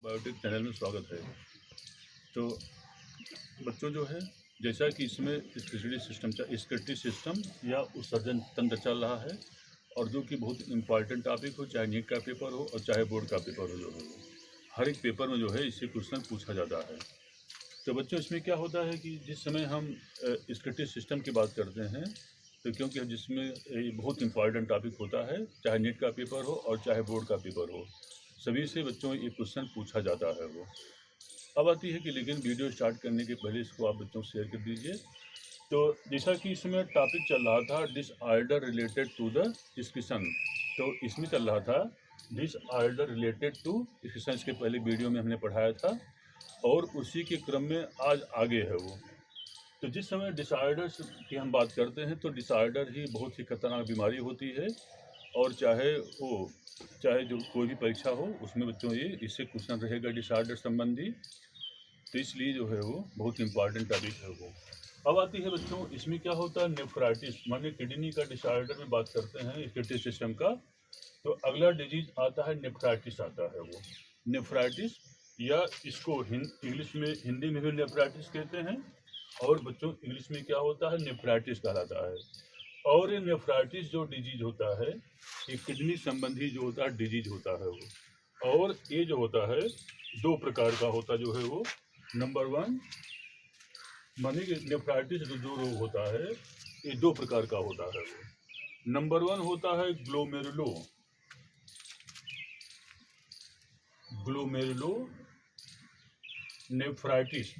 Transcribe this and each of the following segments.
Biotech channel में स्वागत है। तो बच्चों जो है, जैसा कि इसमें स्कैटरी सिस्टम या उत्सर्जन तंत्र चल रहा है और जो कि बहुत इम्पॉर्टेंट टॉपिक हो, चाहे नीट का पेपर हो और चाहे बोर्ड का पेपर हो, जो है हर एक पेपर में जो है इससे क्वेश्चन पूछा जाता है। तो बच्चों इसमें क्या होता है कि जिस समय हम स्कैटरी सिस्टम की बात करते हैं, तो क्योंकि जिसमें बहुत इम्पॉर्टेंट टॉपिक होता है, चाहे नीट का पेपर हो और चाहे बोर्ड का पेपर हो, सभी से बच्चों ये क्वेश्चन पूछा जाता है। वो अब आती है कि लेकिन वीडियो स्टार्ट करने के पहले इसको आप बच्चों से शेयर कर दीजिए। तो जैसा कि इसमें टॉपिक चल रहा था disorder related to the discussion, तो इसमें चल रहा था डिसऑर्डर रिलेटेड टू डिस्कशन। इसके पहले वीडियो में हमने पढ़ाया था और उसी के क्रम में आज आगे है वो। तो जिस समय डिसऑर्डर की हम बात करते हैं, तो डिसऑर्डर ही बहुत ही खतरनाक बीमारी होती है और चाहे जो कोई भी परीक्षा हो उसमें बच्चों ये इससे क्वेश्चन रहेगा डिसऑर्डर संबंधी। तो इसलिए जो है वो बहुत इंपॉर्टेंट टॉपिक है वो। अब आती है बच्चों, इसमें क्या होता है नेफ्राइटिस, माने किडनी का डिसऑर्डर में बात करते हैं स्कैटरी सिस्टम का। तो अगला डिजीज आता है नेफ्राइटिस आता है वो। नेफ्राइटिस या इसको इंग्लिश में, हिंदी में भी नेफ्राइटिस कहते हैं और बच्चों इंग्लिश में क्या होता है नेफ्राइटिस कहलाता है। और ये नेफ्राइटिस जो डिजीज होता है, ये किडनी संबंधी जो होता है डिजीज होता है वो। और ये जो होता है दो प्रकार का होता जो है वो। नंबर वन, माने कि नेफ्राइटिस जो रोग होता है ये दो प्रकार का होता है वो। नंबर वन होता है ग्लोमेरुलो नेफ्राइटिस।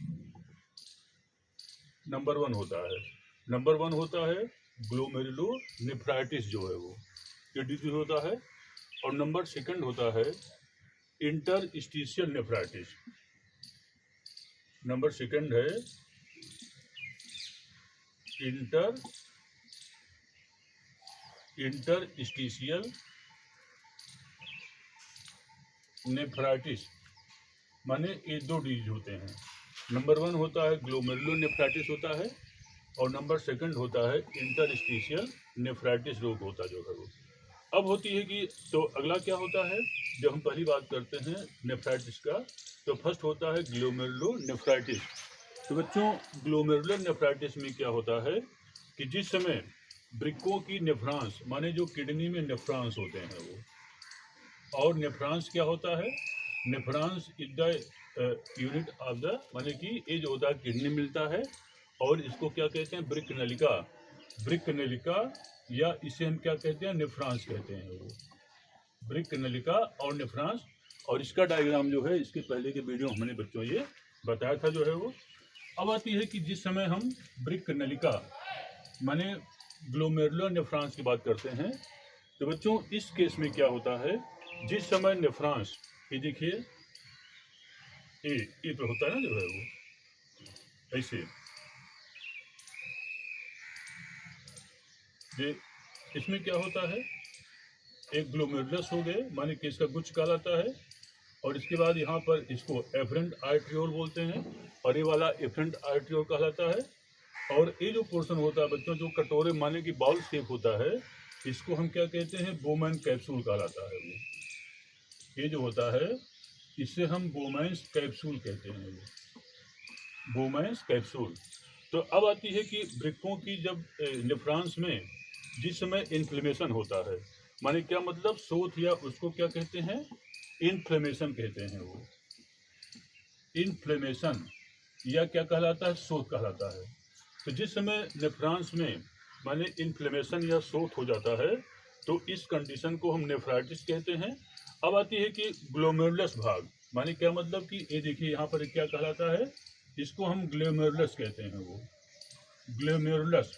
नंबर वन होता है ग्लोमेरुलो नेफ्राइटिस जो है वो, ये डिजीज होता है। और नंबर सेकंड होता है इंटरस्टिशियल नेफ्राइटिस। नंबर सेकंड है इंटरस्टिशियल नेफ्राइटिस। माने ये दो डिजीज होते हैं। नंबर वन होता है ग्लोमेरुलो नेफ्राइटिस होता है और नंबर सेकंड होता है इंटरस्टिशियल नेफ्राइटिस रोग होता जो है वो। अब होती है कि तो अगला क्या होता है, जब हम पहली बात करते हैं नेफ्राइटिस का, तो फर्स्ट होता है ग्लोमेरुलो नेफ्राइटिस। तो बच्चों ग्लोमेरुलर नेफ्राइटिस में क्या होता है कि जिस समय वृक्कों की नेफ्रॉन्स, माने जो किडनी में नेफ्रॉन्स होते हैं वो, और नेफ्रॉन्स क्या होता है, nephrons is the unit of the, माने कि ये जो होता है किडनी मिलता है और इसको क्या कहते हैं वृक्क नलिका, या इसे हम क्या कहते हैं नेफ्रॉन्स कहते हैं वो, वृक्क नलिका और नेफ्रॉन्स। और इसका डायग्राम जो है इसके पहले के वीडियो हमने बच्चों ये बताया था जो है वो। अब आती है कि जिस समय हम वृक्क नलिका माने ग्लोमेरुलर नेफ्रॉन्स की बात करते हैं, तो बच्चों इस केस में क्या होता है, जिस समय नेफ्रॉन्स, ये देखिए ये तो होता है ना जो है वो ऐसे, ये इसमें क्या होता है, एक ग्लोमेरुलस हो गए माने कि इसका गुच्छ कहलाता है, और इसके बाद यहाँ पर इसको एफरेंट आर्ट्रियोल बोलते हैं और ये वाला एफरेंट आर्ट्रियोल कहलाता है। और ये जो पोर्शन होता है बच्चों, जो कटोरे माने कि बाउल शेप होता है, इसको हम क्या कहते हैं बोमैन कैप्सूल कहलाता है वो। ये जो होता है इसे हम बोमैंस कैप्सूल कहते हैं, बोमैंस कैप्सूल। तो अब आती है कि वृक्कों की जब नेफ्रॉन्स में जिस समय इन्फ्लेमेशन होता है, माने क्या मतलब शोथ, या उसको क्या कहते हैं इन्फ्लेमेशन कहते हैं वो। इन्फ्लेमेशन या क्या कहलाता है, शोथ कहलाता है। तो जिस समय नेफ्रॉन्स में माने इन्फ्लेमेशन या शोथ हो जाता है, तो इस कंडीशन को हम नेफ्राइटिस कहते हैं। अब आती है कि ग्लोमेरुलस भाग, माने क्या मतलब कि ये देखिए यहाँ पर क्या कहलाता है, इसको हम ग्लोमेरुलस कहते हैं वो, ग्लोमेरुलस,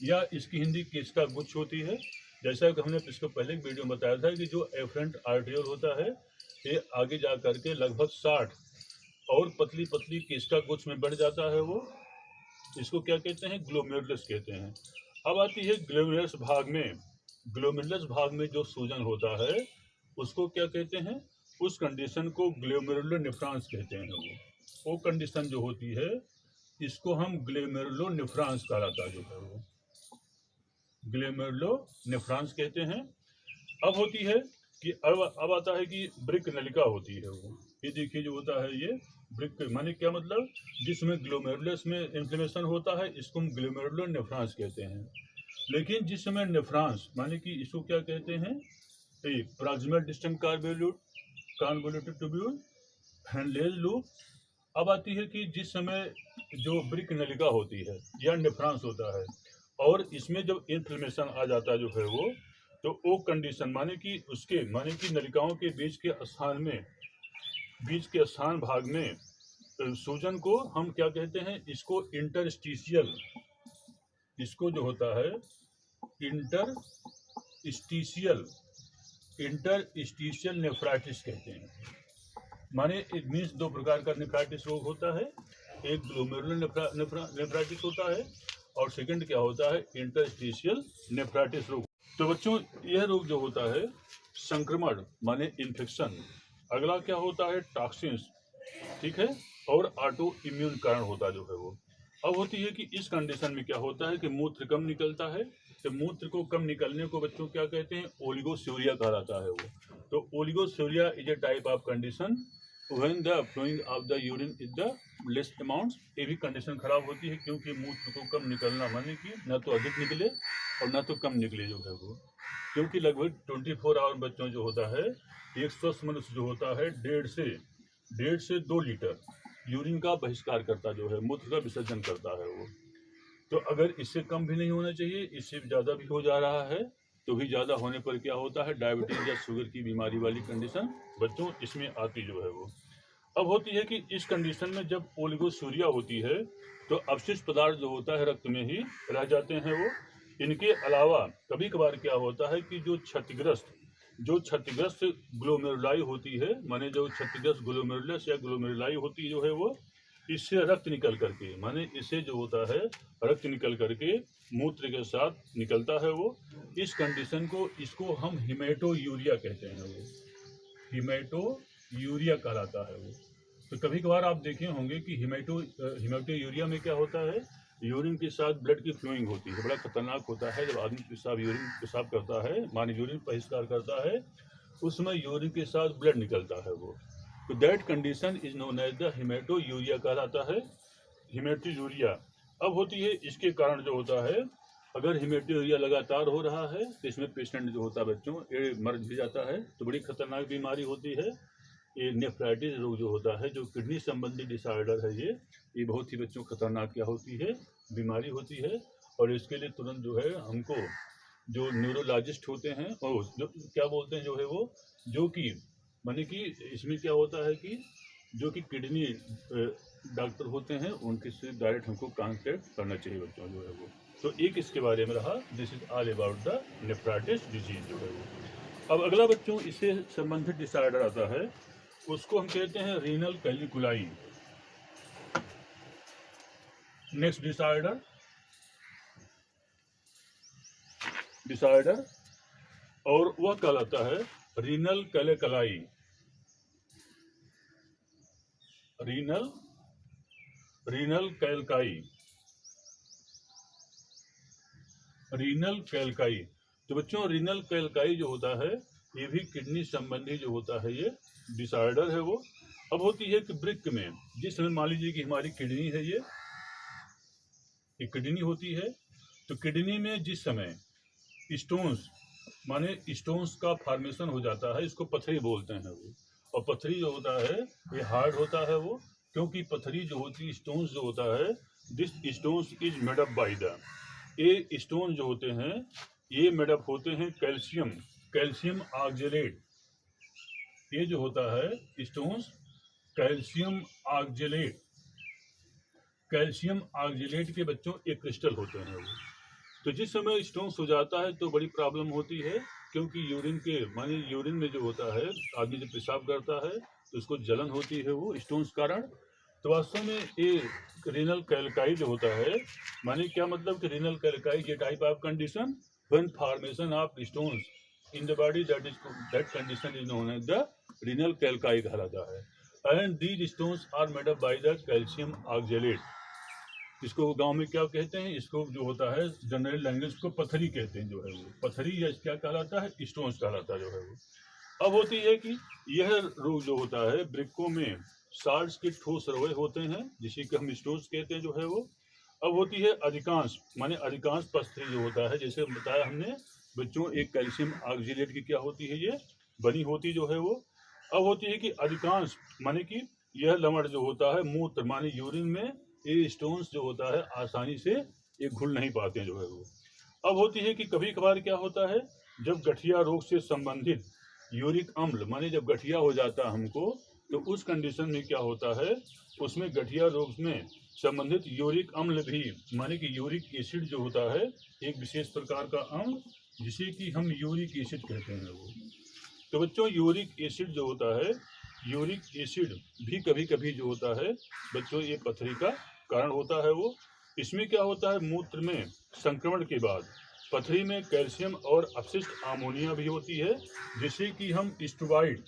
या इसकी हिंदी केस का गुच्छ होती है। जैसा कि हमने इसको पहले वीडियो में बताया था कि जो एफरेंट आर्ट्रियोल होता है ये आगे जा करके लगभग 60 और पतली पतली केस का गुच्छ में बढ़ जाता है वो, इसको क्या कहते हैं ग्लोमेरुलस कहते हैं। अब आती है ग्लोमेरुलस भाग में जो सूजन होता है उसको क्या कहते हैं, उस कंडीशन को ग्लोमेरुलर नेफ्रॉन्स कहते हैं वो कंडीशन जो होती है इसको हम ग्लोमेरुलो नेफ्रॉन्स कहलाता है जो है वो, ग्लोमेरुलो नेफ्रॉन्स कहते हैं। अब होती है कि अब आता है कि ब्रिक नलिका होती है वो, ये देखिए जो होता है ये ब्रिक, माने क्या मतलब, जिसमें ग्लोमेरुलस में इन्फ्लेमेशन होता है, इसको हम ग्लोमेरुलर नेफ्रॉन्स कहते हैं। लेकिन जिस समय नेफ्रॉन्स माने कि इसको क्या कहते हैं, proximal distant convoluted tubule, हैंडलेज loop. अब आती है कि जिस समय जो ब्रिक नलिका होती है या नेफ्रॉन्स होता है और इसमें जब इन्फ्लेमेशन आ जाता है जो है वो, तो वो कंडीशन माने कि उसके माने कि नलिकाओं के बीच के स्थान भाग में सूजन को हम क्या कहते हैं, इसको इंटरस्टिशियल, इसको जो होता है इंटरस्टिशियल नेफ्राइटिस कहते हैं। माने इट मीन्स दो प्रकार का नेफ्राइटिस रोग होता है, एक ग्लोमेरुलर नेफ्राइटिस होता है और सेकंड क्या होता है, इंटरस्टिशियल नेफ्राइटिस रोग। तो बच्चों यह रोग जो होता है संक्रमण माने इन्फेक्शन, अगला क्या होता है टॉक्सिन्स, ठीक है, और ऑटो इम्यून कारण होता जो है वो। अब होती है कि इस कंडीशन में क्या होता है कि मूत्र कम निकलता है, तो मूत्र को कम निकलने को बच्चों क्या कहते हैं, ओलिगोस्यूरिया कहा जाता है वो। तो oligosuria is a type of condition when the flowing of the urine is the less amounts. ये भी कंडीशन खराब होती है क्योंकि मूत्र को कम निकलना माने कि न तो अधिक निकले और न तो कम निकले जो है वो, क्योंकि लगभग 24 आवर बच्चों जो होता है, एक स्वस्थ मनुष्य जो होता है 1.5 से 2 लीटर यूरिन का बहिष्कार करता जो है, मूत्र का विसर्जन करता है वो। तो अगर इससे कम भी नहीं होना चाहिए, इससे ज़्यादा भी हो जा रहा है, तो भी ज़्यादा होने पर क्या होता है, डायबिटीज या शुगर की बीमारी वाली कंडीशन बच्चों इसमें आती जो है वो। अब होती है कि इस कंडीशन में जब ओलिगोसूरिया होती है तो अवशिष्ट पदार्थ जो होता है रक्त में ही रह जाते हैं वो। इनके अलावा कभी कभार क्या होता है कि जो क्षतिग्रस्त ग्लोमेरुलाई होती है, माने जो क्षतिग्रस्त ग्लोमेरुलस या ग्लोमेरुलाई होती जो है वो, इससे रक्त निकल करके, माने इससे जो होता है रक्त निकल करके मूत्र के साथ निकलता है वो। इस कंडीशन को, इसको हम हिमेटोयूरिया कहते हैं वो, हिमेटोयूरिया कहलाता है वो। तो कभी कभार आप देखे होंगे कि हिमेटोयूरिया में क्या होता है, यूरिन के साथ ब्लड की फ्लोइंग होती है, बड़ा खतरनाक होता है। जब आदमी पेशाब करता है, माने यूरिन बहिष्कार करता है, उस समय यूरिन के साथ ब्लड निकलता है वो। तो that condition is known as the haematuria कहलाता है, हिमेटोयूरिया। अब होती है इसके कारण जो होता है, अगर हिमेटोयूरिया लगातार हो रहा है तो इसमें पेशेंट जो होता है बच्चों ये मर भी जाता है। तो बड़ी खतरनाक बीमारी होती है ये नेफ्राइटिस रोग जो होता है, जो किडनी संबंधी डिसऑर्डर है ये बहुत ही बच्चों खतरनाक क्या होती है, बीमारी होती है। और इसके लिए तुरंत जो है हमको जो न्यूरोलॉजिस्ट होते हैं और जो क्या बोलते हैं जो है वो, जो कि माने कि इसमें क्या होता है कि जो कि किडनी डॉक्टर होते हैं उनके से डायरेक्ट हमको कांटेक्ट करना चाहिए बच्चों जो है वो। तो एक इसके बारे में रहा, this is all about the nephritis disease जो है वो। अब अगला बच्चों इससे संबंधित डिसऑर्डर आता है, उसको हम कहते हैं रीनल कैलिकुलाई। नेक्स्ट डिसऑर्डर और वह कहलाता है रीनल कैलिकुलाई। रीनल कैलकाई। तो बच्चों रीनल कैलकाई जो होता है ये भी किडनी संबंधी जो होता है ये डिसऑर्डर है वो। अब होती है कि वृक्क में, जिस समय मान लीजिए कि हमारी किडनी है, ये किडनी होती है, तो किडनी में जिस समय स्टोन्स माने स्टोन्स का फॉर्मेशन हो जाता है, इसको पथरी बोलते हैं वो। और पथरी जो होता है ये हार्ड होता है वो, क्योंकि पथरी जो होती है, स्टोन्स जो होता है, this stones is made up by the, ये स्टोन जो होते हैं ये मेड अप होते हैं कैल्शियम ऑक्जेलेट। ये जो होता है स्टोन्स कैल्शियम ऑक्जेलेट के बच्चों एक क्रिस्टल होते हैं वो। तो जिस समय स्टोन्स हो जाता है तो बड़ी प्रॉब्लम होती है, क्योंकि यूरिन में जो होता है, आदमी जब पेशाब करता है तो उसको जलन होती है वो स्टोन्स कारण। तो वास्तव में ये रीनल कैलकाई जो होता है, माने क्या मतलब कि रीनल कैलकाई ये type of condition when formation of stones in the body, that condition is known as the renal calculi कहलाता है। And these stones are made up by the calcium oxalate. इसको गांव में क्या कहते हैं, इसको जो होता है जनरल लैंग्वेज को पथरी कहते हैं जो है वो, पथरी या क्या कहलाता है, स्टोन्स कहलाता है जो है वो। अब होती है कि यह रोग जो होता है वृक्कों में साल्ट्स के ठोस रवे होते हैं, जिसे कि हम स्टोन्स कहते हैं जो है वो। अब होती है अधिकांश, माने अधिकांश पथरी जो होता है, जैसे बताया हमने बच्चों, एक कैल्शियम ऑक्जेलेट की क्या होती है, ये बनी होती जो है वो। अब होती है कि अधिकांश, माने कि यह लवण जो होता है मूत्र माने यूरिन में, ये स्टोन्स जो होता है आसानी से ये घुल नहीं पाते हैं जो है वो। अब होती है कि कभी कभार क्या होता है, जब गठिया रोग से संबंधित यूरिक अम्ल, माने जब गठिया हो जाता है हमको, तो उस कंडीशन में क्या होता है, उसमें गठिया रोग में संबंधित यूरिक अम्ल भी, माने कि यूरिक एसिड जो होता है, एक विशेष प्रकार का अम्ल जिसे कि हम यूरिक एसिड कहते हैं वो। तो बच्चों यूरिक एसिड जो होता है, यूरिक एसिड भी कभी कभी जो होता है बच्चों, ये पथरी का कारण होता है वो। इसमें क्या होता है, मूत्र में संक्रमण के बाद पथरी में कैल्शियम और अपशिष्ट अमोनिया भी होती है, जिसे कि हम स्ट्रोबाइट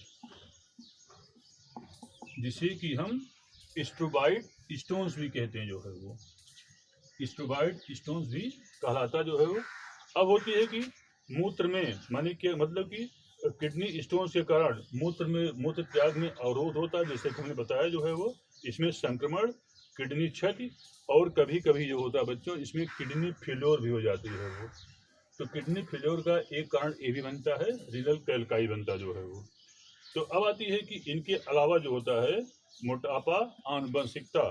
स्टोन्स भी कहते हैं जो है वो। स्ट्रोबाइट स्टोन्स भी कहलाता जो है वो। अब होती है कि मूत्र में, माने कि मतलब कि किडनी स्टोन्स के कारण मूत्र त्याग में अवरोध होता है, जैसे कि हमने बताया जो है वो। इसमें संक्रमण, किडनी क्षति, और कभी कभी जो होता है बच्चों, इसमें किडनी फेल्योर भी हो जाती है वो। तो किडनी फेल्योर का एक कारण ये भी बनता है, रीनल कैल्काई बनता जो है वो। तो अब आती है कि इनके अलावा जो होता है मोटापा, आनुवंशिकता,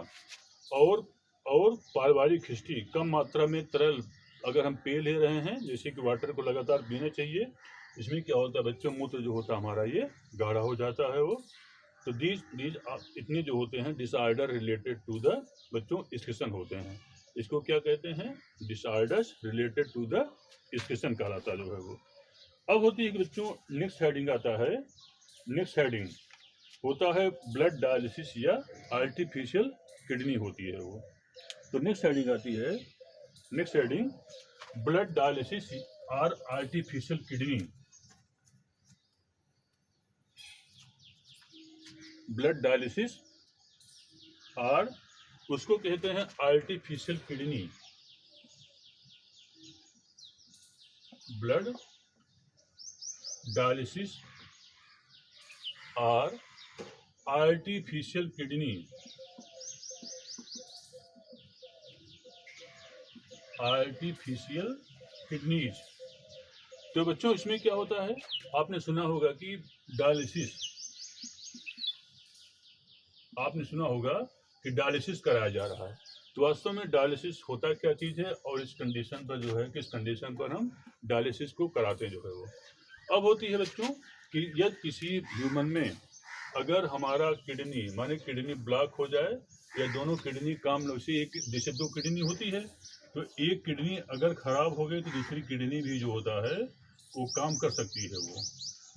और पारिवारिक हिस्ट्री, कम मात्रा में तरल अगर हम पेय ले रहे हैं, जैसे कि वाटर को लगातार पीना चाहिए, इसमें क्या होता है बच्चों, मूत्र जो होता है हमारा ये गाढ़ा हो जाता है वो। तो दीज इतने जो होते हैं डिसऑर्डर रिलेटेड टू द बच्चों स्किसन होते हैं। इसको क्या कहते हैं, डिसऑर्डर्स रिलेटेड टू द स्किसन कहलाता जो है वो। अब होती है कि बच्चों नेक्स्ट हेडिंग आता है, नेक्स्ट हेडिंग होता है ब्लड डायलिसिस या आर्टिफिशियल किडनी होती है वो। तो नेक्स्ट हेडिंग आती है, नेक्स्ट हेडिंग ब्लड डायलिसिस और आर्टिफिशियल किडनी। ब्लड डायलिसिस और उसको कहते हैं आर्टिफिशियल किडनी। ब्लड डायलिसिस और आर्टिफिशियल किडनी, आर्टिफिशियल किडनीज। तो बच्चों इसमें क्या होता है, आपने सुना होगा कि डायलिसिस, आपने सुना होगा कि डायलिसिस कराया जा रहा है। तो वास्तव में डायलिसिस होता क्या चीज़ है, और इस कंडीशन पर जो है, किस कंडीशन पर हम डायलिसिस को कराते हैं जो है वो। अब होती है बच्चों कि यदि किसी ह्यूमन में अगर हमारा किडनी, माने किडनी ब्लॉक हो जाए, या दोनों किडनी काम न, जैसे दो किडनी होती है, तो एक किडनी अगर खराब हो गई तो दूसरी किडनी भी जो होता है वो काम कर सकती है वो।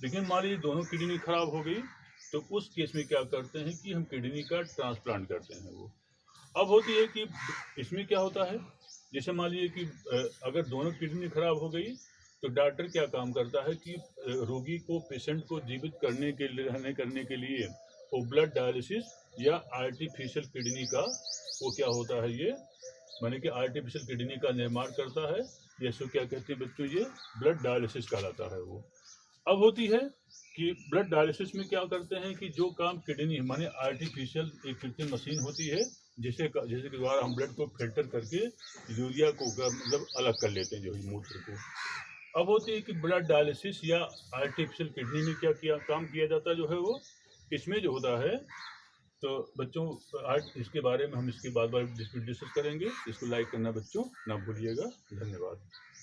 लेकिन मान लीजिए दोनों किडनी खराब हो गई, तो उस केस में क्या करते हैं कि हम किडनी का ट्रांसप्लांट करते हैं वो। अब होती है कि इसमें क्या होता है, जैसे मान लीजिए कि अगर दोनों किडनी खराब हो गई, तो डॉक्टर क्या काम करता है कि रोगी को, पेशेंट को जीवित करने के लिए वो ब्लड डायलिसिस या आर्टिफिशियल किडनी का वो क्या होता है, ये माने कि आर्टिफिशियल किडनी का निर्माण करता है। जैसे क्या कहते हैं बच्चों, ये ब्लड डायलिसिस कहलाता है वो। अब होती है कि ब्लड डायलिसिस में क्या करते हैं कि जो काम किडनी, माने आर्टिफिशियल एक कृत्रिम मशीन होती है, जैसे के द्वारा हम ब्लड को फिल्टर करके यूरिया को मतलब अलग कर लेते हैं जो है मूत्र को। अब होती है कि ब्लड डायलिसिस या आर्टिफिशियल किडनी में क्या काम किया जाता जो है वो, इसमें जो होता है। तो बच्चों आज इसके बारे में हम इसके बाद डिस्कस करेंगे। इसको लाइक करना बच्चों ना भूलिएगा। धन्यवाद।